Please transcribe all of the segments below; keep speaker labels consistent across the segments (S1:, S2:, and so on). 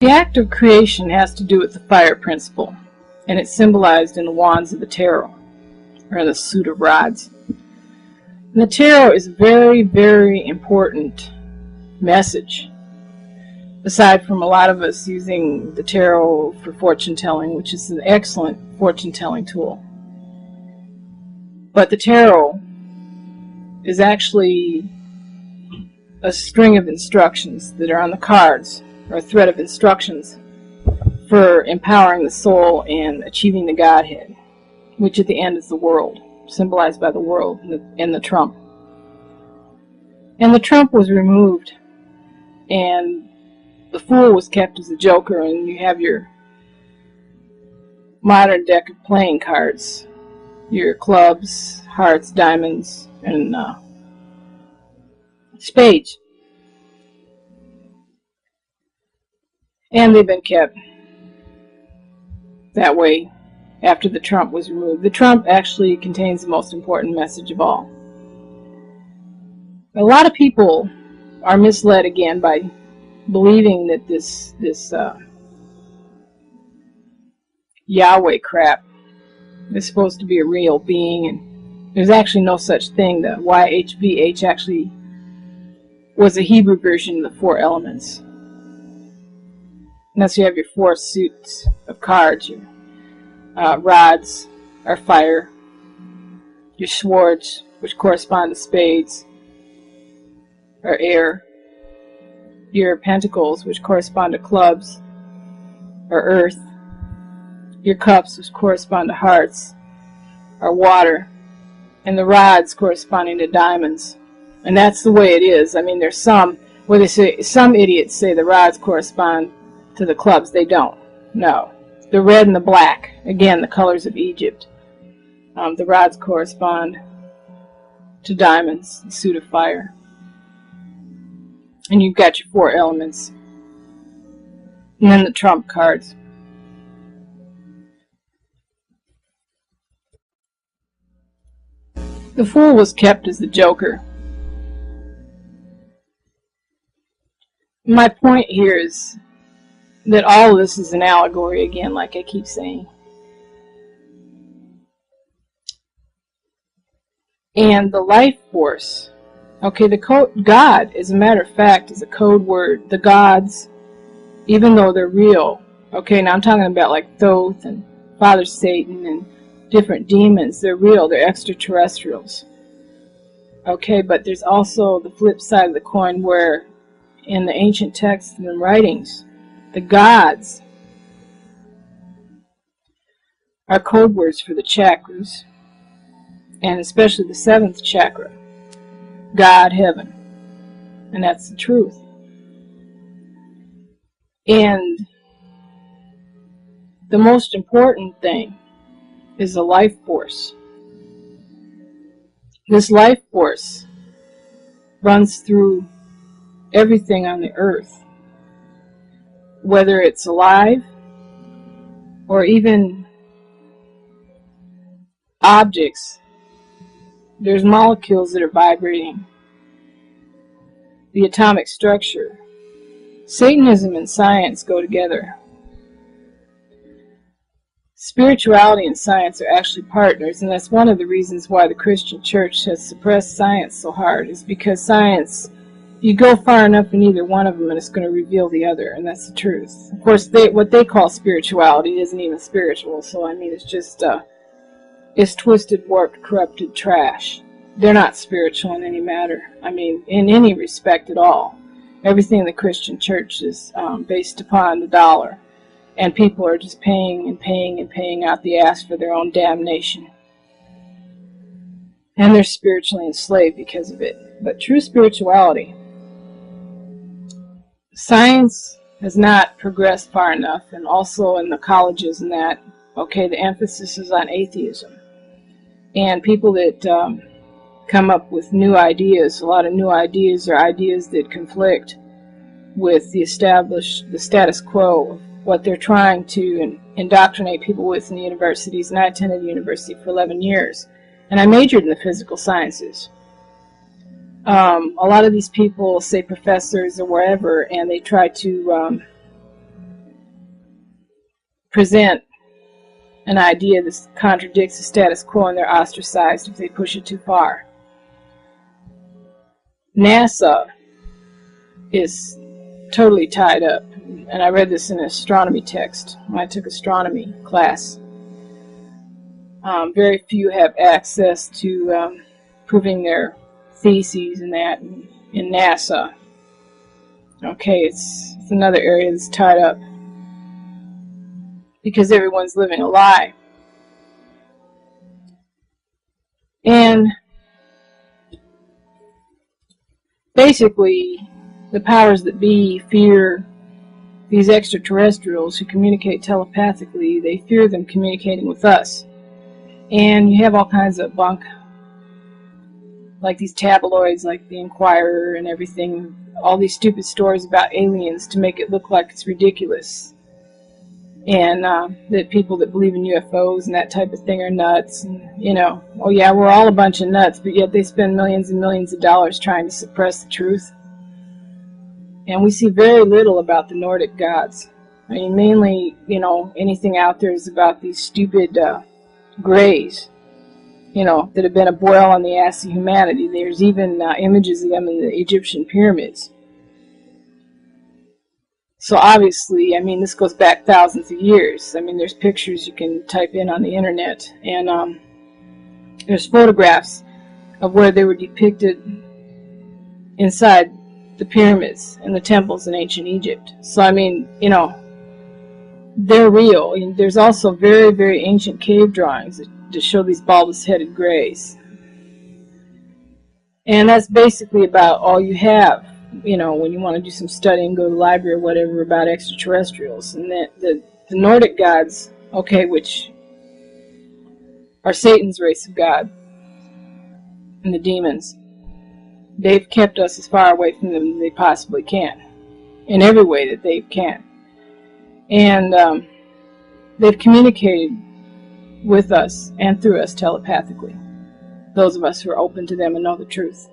S1: The act of creation has to do with the fire principle, and it's symbolized in the wands of the tarot, or the suit of rods. And the tarot is a very, very important message. Aside from a lot of us using the tarot for fortune telling, which is an excellent fortune telling tool. But the tarot is actually a string of instructions that are on the cards, or a thread of instructions for empowering the soul and achieving the Godhead, which at the end is the world, symbolized by the world and the trump. And the trump was removed, and the Fool was kept as a joker, and you have your modern deck of playing cards, your clubs, hearts, diamonds, and spades. And they've been kept that way after the trump was removed. The trump actually contains the most important message of all. A lot of people are misled again by believing that this Yahweh crap is supposed to be a real being, and there's actually no such thing. The YHVH actually was a Hebrew version of the 4 elements. And that's, you have your 4 suits of cards. Your rods are fire. Your swords, which correspond to spades, are air. Your pentacles, which correspond to clubs, are earth. Your cups, which correspond to hearts, are water. And the rods corresponding to diamonds. And that's the way it is. I mean, there's some where they say, some idiots say the rods correspond to the clubs. They don't. No. The red and the black, again, the colors of Egypt. The rods correspond to diamonds, the suit of fire. And you've got your 4 elements. And then the trump cards. The Fool was kept as the joker. My point here is that all of this is an allegory again, like I keep saying. And the life force, okay, the code, God, as a matter of fact, is a code word. The gods, even though they're real, okay, now I'm talking about like Thoth and Father Satan and different demons, they're real, they're extraterrestrials. Okay, but there's also the flip side of the coin where in the ancient texts and writings, the gods are code words for the chakras, and especially the 7th chakra, God, heaven, and that's the truth. And the most important thing is the life force. This life force runs through everything on the earth, whether it's alive or even objects. There's molecules that are vibrating. The atomic structure. Satanism and science go together. Spirituality and science are actually partners, and that's one of the reasons why the Christian church has suppressed science so hard, is because science, you go far enough in either one of them and it's going to reveal the other, and that's the truth. Of course, what they call spirituality isn't even spiritual, so I mean, it's just it's twisted, warped, corrupted trash. They're not spiritual in any matter. I mean, in any respect at all. Everything in the Christian church is based upon the dollar. And people are just paying and paying and paying out the ass for their own damnation. And they're spiritually enslaved because of it. But true spirituality, science has not progressed far enough, and also in the colleges and that, okay, the emphasis is on atheism. And people that come up with new ideas, a lot of new ideas are ideas that conflict with the status quo of what they're trying to indoctrinate people with in the universities. And I attended university for 11 years. And I majored in the physical sciences. A lot of these people, say professors or wherever, and they try to present an idea that contradicts the status quo, and they're ostracized if they push it too far. NASA is totally tied up, and I read this in an astronomy text when I took astronomy class. Very few have access to proving their theses and that in NASA. Okay, it's another area that's tied up because everyone's living a lie. And basically, the powers that be fear these extraterrestrials who communicate telepathically. They fear them communicating with us. And you have all kinds of bunk, like these tabloids, like the Inquirer and everything, all these stupid stories about aliens to make it look like it's ridiculous. And that people that believe in UFOs and that type of thing are nuts. And, you know, oh yeah, we're all a bunch of nuts, but yet they spend millions and millions of dollars trying to suppress the truth. And we see very little about the Nordic gods. I mean, mainly, you know, anything out there is about these stupid greys, you know, that have been a boil on the ass of humanity. There's even images of them in the Egyptian pyramids. So obviously, I mean, this goes back thousands of years. I mean, there's pictures you can type in on the internet, and there's photographs of where they were depicted inside the pyramids and the temples in ancient Egypt. So, I mean, you know, they're real. And there's also very, very ancient cave drawings that show these bulbous-headed greys. And that's basically about all you have, you know, when you want to do some studying, go to the library or whatever about extraterrestrials. And the Nordic gods, okay, which are Satan's race of god, and the demons, they've kept us as far away from them as they possibly can, in every way that they can. And they've communicated with us and through us telepathically, those of us who are open to them and know the truth.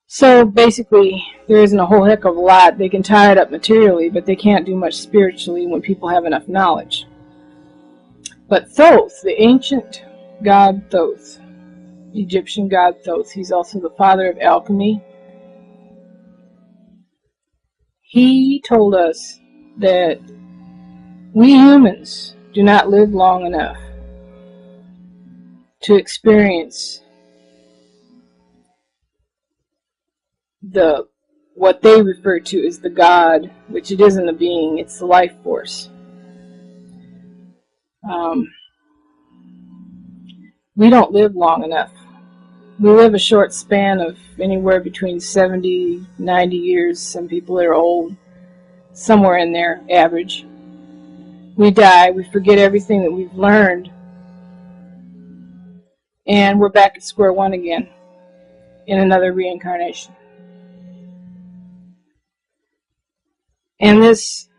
S1: So basically, there isn't a whole heck of a lot. They can tie it up materially, but they can't do much spiritually when people have enough knowledge. But Thoth, the ancient god Thoth, Egyptian god Thoth, he's also the father of alchemy. He told us that we humans do not live long enough to experience what they refer to as the God, which it isn't a being, it's the life force. We don't live long enough. We live a short span of anywhere between 70, 90 years. Some people are old, somewhere in there, average. We die, we forget everything that we've learned, and we're back at square one again in another reincarnation. And this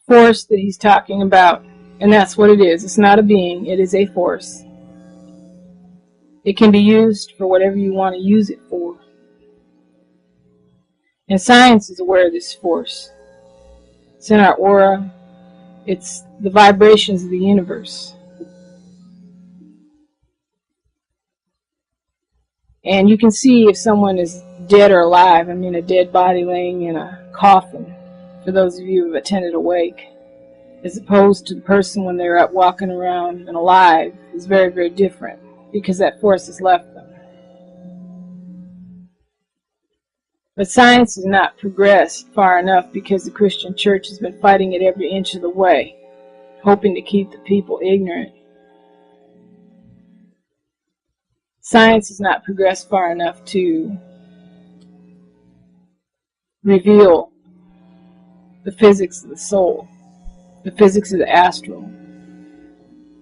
S1: force that he's talking about, and that's what it is. It's not a being, it is a force. It can be used for whatever you want to use it for. And science is aware of this force. It's in our aura. It's the vibrations of the universe. And you can see if someone is dead or alive. I mean, a dead body laying in a coffin, for those of you who have attended a wake, as opposed to the person when they're up walking around and alive, is very, very different, because that force has left them. But science has not progressed far enough, because the Christian church has been fighting it every inch of the way, hoping to keep the people ignorant. Science has not progressed far enough to reveal the physics of the soul, the physics of the astral.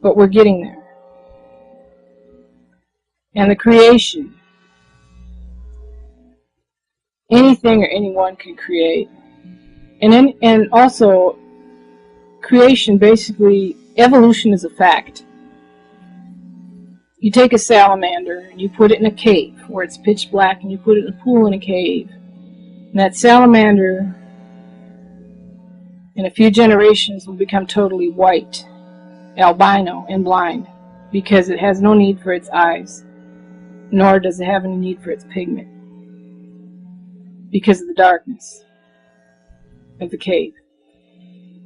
S1: But we're getting there. And the creation, anything or anyone can create. And also, creation, basically, evolution is a fact. You take a salamander and you put it in a cave where it's pitch black, and you put it in a pool in a cave. And that salamander In a few generations will become totally white, albino, and blind, because it has no need for its eyes, nor does it have any need for its pigment, because of the darkness of the cave.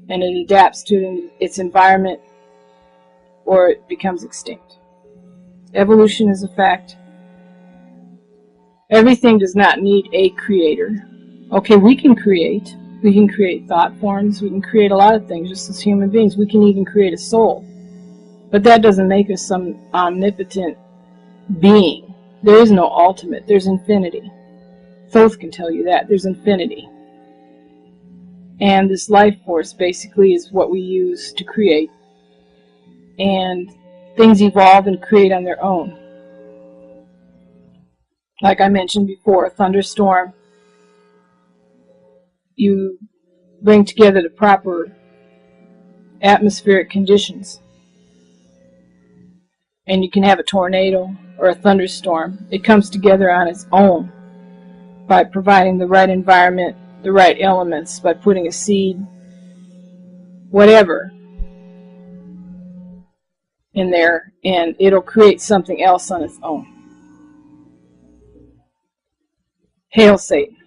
S1: And it adapts to its environment, or it becomes extinct. Evolution is a fact. Everything does not need a creator. Okay, we can create. We can create thought forms. We can create a lot of things just as human beings. We can even create a soul. But that doesn't make us some omnipotent being. There is no ultimate. There's infinity. Thoth can tell you that. There's infinity. And this life force basically is what we use to create. And things evolve and create on their own. Like I mentioned before, a thunderstorm, you bring together the proper atmospheric conditions, and you can have a tornado or a thunderstorm. It comes together on its own by providing the right environment, the right elements, by putting a seed, whatever, in there, and it'll create something else on its own. Hail Satan.